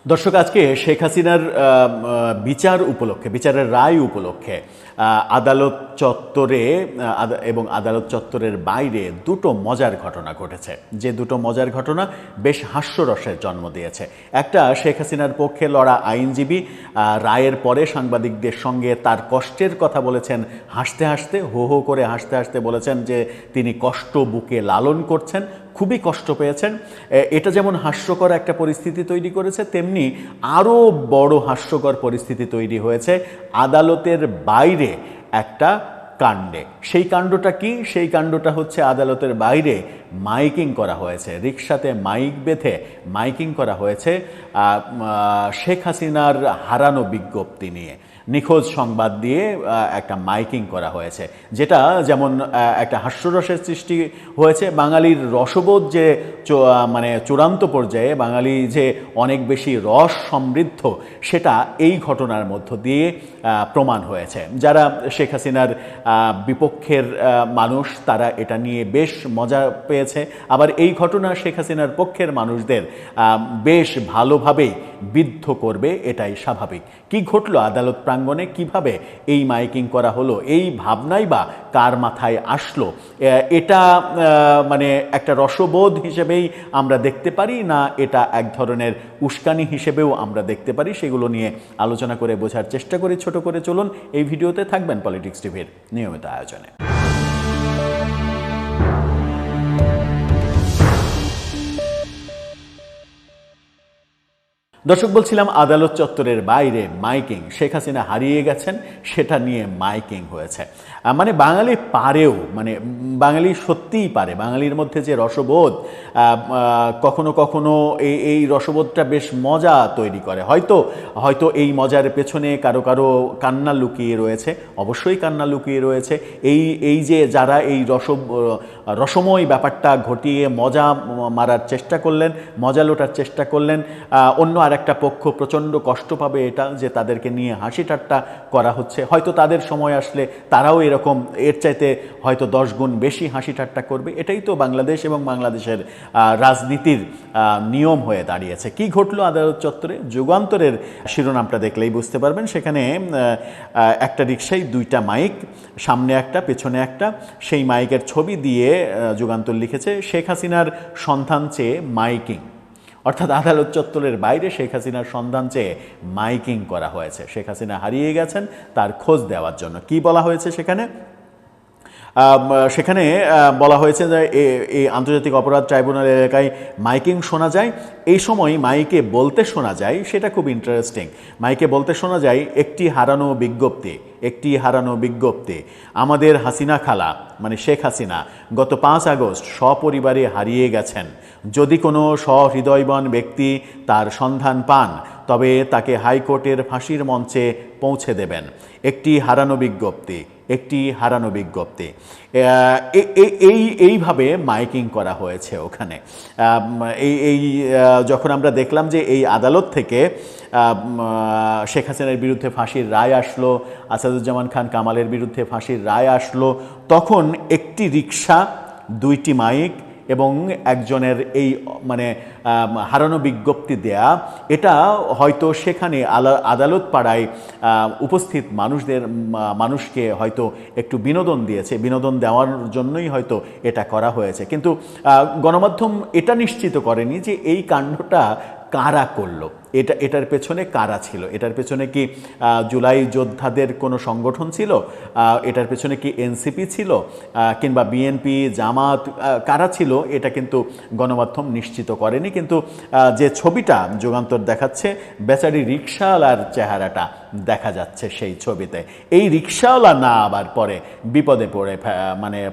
দর্শক, আজকে শেখ হাসিনার বিচারের রায় উপলক্ষে আদালত চত্বরে এবং আদালত চত্বরের বাইরে দুটো মজার ঘটনা ঘটেছে, যে দুটো মজার ঘটনা বেশ হাস্যরসের জন্ম দিয়েছে। একটা, শেখ হাসিনার পক্ষে লড়া আইনজীবী রায়ের পরে সাংবাদিকদের সঙ্গে তার কষ্টের কথা বলেছেন, হাসতে হাসতে, হো হো করে হাসতে হাসতে বলেছেন যে তিনি কষ্ট বুকে লালন করছেন, খুবই কষ্ট পেয়েছেন। এটা যেমন হাস্যকর একটা পরিস্থিতি তৈরি করেছে, তেমনি আরও বড় হাস্যকর পরিস্থিতি তৈরি হয়েছে আদালতের বাইরে একটা কাণ্ডে। সেই কাণ্ডটা কি? সেই কাণ্ডটা হচ্ছে আদালতের বাইরে মাইকিং করা হয়েছে, রিকশাতে মাইক বেঁধে মাইকিং করা হয়েছে শেখ হাসিনার হারানো বিজ্ঞপ্তি নিয়ে। নিখোঁজ সংবাদ দিয়ে একটা মাইকিং করা হয়েছে, যেটা যেমন একটা হাস্যরসের সৃষ্টি হয়েছে। বাঙালির রসবোধ যে মানে চূড়ান্ত পর্যায়ে, বাঙালি যে অনেক বেশি রস সমৃদ্ধ, সেটা এই ঘটনার মধ্য দিয়ে প্রমাণ হয়েছে। যারা শেখ হাসিনার বিপক্ষের মানুষ, তারা এটা নিয়ে বেশ মজা পেয়েছে। আবার এই ঘটনা শেখ হাসিনার পক্ষের মানুষদের বেশ ভালোভাবেই বিদ্ধ করবে, এটাই স্বাভাবিক। কি ঘটলো আদালত প্রাঙ্গণে, কিভাবে এই মাইকিং করা হলো, এই ভাবনাই বা কার মাথায় আসলো, এটা মানে একটা রসবোধ হিসেবেই আমরা দেখতে পারি, না এটা এক ধরনের উস্কানি হিসেবেও আমরা দেখতে পারি, সেগুলো নিয়ে আলোচনা করে বোঝার চেষ্টা করি। ছোট করে চলুন, এই ভিডিওতে থাকবেন পলিটিক্স টিভির নিয়মিত আয়োজনে। দর্শক, বলছিলাম আদালত চত্বরের বাইরে মাইকিং, শেখ হাসিনা হারিয়ে গেছেন সেটা নিয়ে মাইকিং হয়েছে। মানে বাঙালি পারেও, মানে বাঙালি সত্যিই পারে, বাঙালির মধ্যে যে রসবোধ, কখনো কখনো এই রসবোধটা বেশ মজা তৈরি করে। হয়তো এই মজার পেছনে কারো কারো কান্না লুকিয়ে রয়েছে, অবশ্যই কান্না লুকিয়ে রয়েছে। এই যে যারা এই রসময় ব্যাপারটা ঘটিয়ে মজা মারার চেষ্টা করলেন, মজা লোটার চেষ্টা করলেন, অন্য আর একটা পক্ষ প্রচণ্ড কষ্ট পাবে এটা যে তাদেরকে নিয়ে হাসি ঠাট্টা করা হচ্ছে। হয়তো তাদের সময় আসলে তারাও এরকম এর চাইতে হয়তো 10 গুণ বেশি হাসি ঠাট্টা করবে। এটাই তো বাংলাদেশ এবং বাংলাদেশের রাজনীতির নিয়ম হয়ে দাঁড়িয়েছে। কি ঘটলো আদালত চত্বরে? যুগান্তরের শিরোনামটা দেখলেই বুঝতে পারবেন। সেখানে একটা রিকশায় 2টা মাইক, সামনে একটা পেছনে একটা, সেই মাইকের ছবি দিয়ে যুগান্তর লিখেছে শেখ হাসিনার সন্ধান চেয়ে মাইকিং। অর্থাৎ আদালত চত্বরের বাইরে শেখ হাসিনার সন্ধান চেয়ে মাইকিং করা হয়েছে। শেখ হাসিনা হারিয়ে গেছেন, তার খোঁজ দেওয়ার জন্য। কি বলা হয়েছে সেখানে বলা হয়েছে যে এই আন্তর্জাতিক অপরাধ ট্রাইব্যুনাল এলাকায় মাইকিং শোনা যায়। এই সময় মাইকে বলতে শোনা যায়, সেটা খুব ইন্টারেস্টিং, মাইকে বলতে শোনা যায় একটি হারানো বিজ্ঞপ্তি। আমাদের হাসিনা খালা, মানে শেখ হাসিনা, গত 5 আগস্ট সপরিবারে হারিয়ে গেছেন। যদি কোনো সহৃদয়বান ব্যক্তি তার সন্ধান পান, তবে তাকে হাইকোর্টের ফাঁসির মঞ্চে পৌঁছে দেবেন। একটি হারানো বিজ্ঞপ্তি। এইভাবে মাইকিং করা হয়েছে ওখানে। যখন আমরা দেখলাম যে এই আদালত থেকে শেখ হাসিনার বিরুদ্ধে ফাঁসির রায় আসলো, আসাদুজ্জামান খান কামালের বিরুদ্ধে ফাঁসির রায় আসলো, তখন একটি রিকশা, 2টি মাইক এবং একজনের এই মানে হারানো বিজ্ঞপ্তি দেয়া, এটা হয়তো সেখানে আদালত পাড়ায় উপস্থিত মানুষকে হয়তো একটু বিনোদন দিয়েছে, বিনোদন দেওয়ার জন্যই হয়তো এটা করা হয়েছে। কিন্তু গণমাধ্যম এটা নিশ্চিত করেনি যে এই কাণ্ডটা কারা করলো, এটার পেছনে কারা ছিল। এটার পেছনে কি জুলাই যোদ্ধাদের কোনো সংগঠন ছিল? এটার পেছনে কি এনসিপি ছিল, কিংবা বিএনপি, জামাত, কারা ছিল? এটা কিন্তু গণমাধ্যম নিশ্চিত করেনি। কিন্তু যে ছবিটা যুগান্তর দেখাচ্ছে, বেচারি রিকশাওয়ালার চেহারাটা দেখা যাচ্ছে সেই ছবিতে। এই রিকশাওয়ালা না আবার পরে বিপদে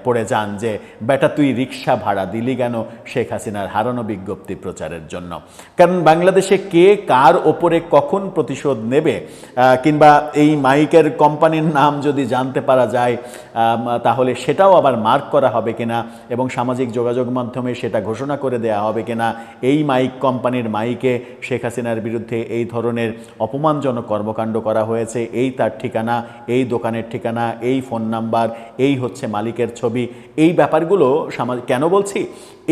পড়ে যান যে বেটা তুই রিকশা ভাড়া দিলি কেন শেখ হাসিনার হারানো বিজ্ঞপ্তি প্রচারের জন্য। কারণ বাংলাদেশে কে কার ওপরে কখন প্রতিশোধ নেবে, কিংবা এই মাইকের কোম্পানির নাম যদি জানতে পারা যায়, তাহলে সেটাও আবার মার্ক করা হবে কিনা এবং সামাজিক যোগাযোগ মাধ্যমে সেটা ঘোষণা করে দেয়া হবে কিনা, এই মাইক কোম্পানির মাইকে শেখ হাসিনার বিরুদ্ধে এই ধরনের অপমানজনক কর্মকাণ্ড করা হয়েছে, এই তার ঠিকানা, এই দোকানের ঠিকানা, এই ফোন নাম্বার, এই হচ্ছে মালিকের ছবি। এই ব্যাপারগুলো কেন বলছি?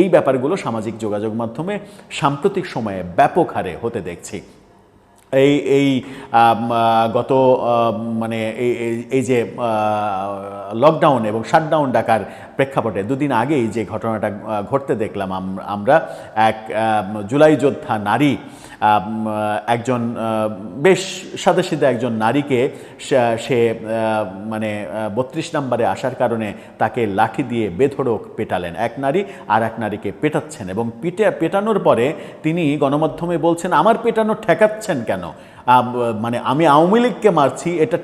এই ব্যাপারগুলো সামাজিক যোগাযোগ মাধ্যমে সাম্প্রতিক সময়ে ব্যাপক হারে হতে দেখছি। এই এই গত মানে এই যে লকডাউন এবং শাটডাউন ডাকার প্রেক্ষাপটে দুদিন আগেই যে ঘটনাটা ঘটতে দেখলাম আমরা, এক জুলাই যোদ্ধা নারী একজন বেশ সাদাসিধা একজন নারীকে সে মানে 32 নম্বরে আসার কারণে তাকে লাঠি দিয়ে বেধড়ক পেটালেন এক নারী, আর এক নারীকে পেটাচ্ছেন এবং পেটানোর পরে তিনি গণমাধ্যমে বলছেন আমার পেটানো ঠেকাচ্ছেন কেন, মানে আমি আওয়ামী লীগকে মারছি এটা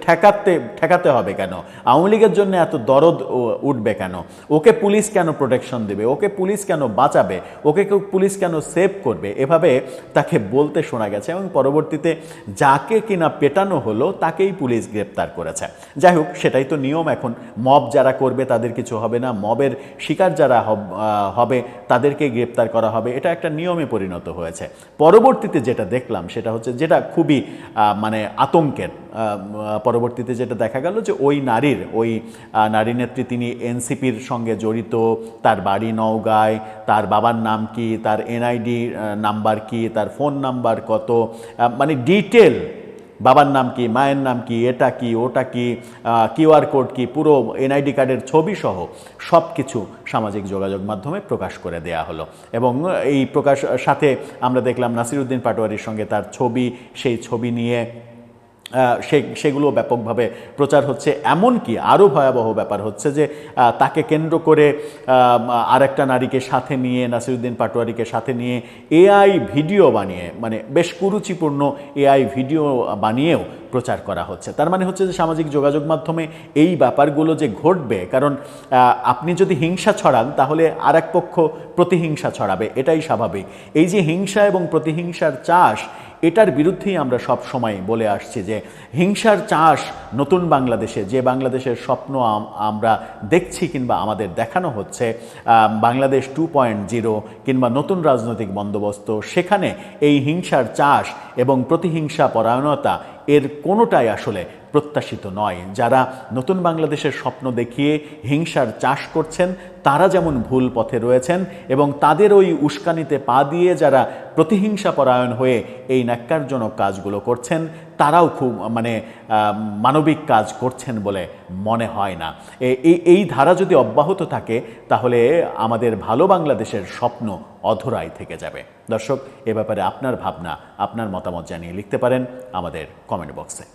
ঠেকাতে হবে কেন, আওয়ামী লীগের জন্য এত দরদ উঠবে কেন, ওকে পুলিশ কেন প্রোটেকশন দেবে, ওকে পুলিশ কেন বাঁচাবে, ওকে পুলিশ কেন সেভ করবে, এভাবে তাকে বলতে শোনা গেছে এবং পরবর্তীতে যাকে কিনা পেটানো হলো তাকেই পুলিশ গ্রেপ্তার করেছে। যাই হোক, সেটাই তো নিয়ম। এখন মব যারা করবে তাদের কিছু হবে না, মবের শিকার যারা হবে তাদেরকে গ্রেপ্তার করা হবে, এটা একটা নিয়মে পরিণত হয়েছে। পরবর্তীতে যেটা দেখলাম সেটা হচ্ছে, যেটা খুবই মানে আতঙ্কের, পরবর্তীতে যেটা দেখা গেল যে ওই নারী নেত্রী তিনি এনসিপির সঙ্গে জড়িত, তার বাড়ি নওগাঁয়, তার বাবার নাম কি, তার এনআইডি নাম্বার কি, তার ফোন নাম্বার কত, মানে ডিটেল বাবার নাম কি, মায়ের নাম কি, এটা কি, ওটা কি, কিউআর কোড কি, পুরো এনআইডি কার্ডের ছবি সহ সব কিছু সামাজিক যোগাযোগ মাধ্যমে প্রকাশ করে দেয়া হলো। এবং এই প্রকাশ সাথে আমরা দেখলাম নাসিরউদ্দিন পাটোয়ারির সঙ্গে তার ছবি, সেই ছবি নিয়ে সেগুলো ব্যাপকভাবে প্রচার হচ্ছে। এমনকি আরও ভয়াবহ ব্যাপার হচ্ছে যে তাকে কেন্দ্র করে আরেকটা নারীকে সাথে নিয়ে, নাসিরউদ্দিন পাটোয়ারিকে সাথে নিয়ে এআই ভিডিও বানিয়ে, মানে বেশ কুরুচিপূর্ণ এআই ভিডিও বানিয়েও প্রচার করা হচ্ছে। তার মানে হচ্ছে যে সামাজিক যোগাযোগ মাধ্যমে এই ব্যাপারগুলো যে ঘটবে, কারণ আপনি যদি হিংসা ছড়ান তাহলে আরেক পক্ষ প্রতিহিংসা ছড়াবে, এটাই স্বাভাবিক। এই যে হিংসা এবং প্রতিহিংসার চাষ, এটার বিরুদ্ধেই আমরা সব সময় বলে আসছি যে হিংসার চাষ নতুন বাংলাদেশে, যে বাংলাদেশের স্বপ্ন আমরা দেখছি কিংবা আমাদের দেখানো হচ্ছে, বাংলাদেশ 2.0 কিংবা নতুন রাজনৈতিক বন্দোবস্ত, সেখানে এই হিংসার চাষ এবং প্রতিহিংসা পরায়ণতা এর কোনোটাই আসলে প্রত্যাশিত নয়। যারা নতুন বাংলাদেশের স্বপ্ন দেখিয়ে হিংসার চাষ করছেন তারা যেমন ভুল পথে রয়েছেন, এবং তাদের ওই উস্কানিতে পা দিয়ে যারা প্রতিহিংসা পরায়ণ হয়ে এই ন্যাক্কারজনক কাজগুলো করছেন তারাও খুব মানে মানবিক কাজ করছেন বলে মনে হয় না। এই ধারা যদি অব্যাহত থাকে তাহলে আমাদের ভালো বাংলাদেশের স্বপ্ন অধরাই থেকে যাবে। দর্শক, এ ব্যাপারে আপনার ভাবনা, আপনার মতামত জানিয়ে লিখতে পারেন আমাদের কমেন্ট বক্সে।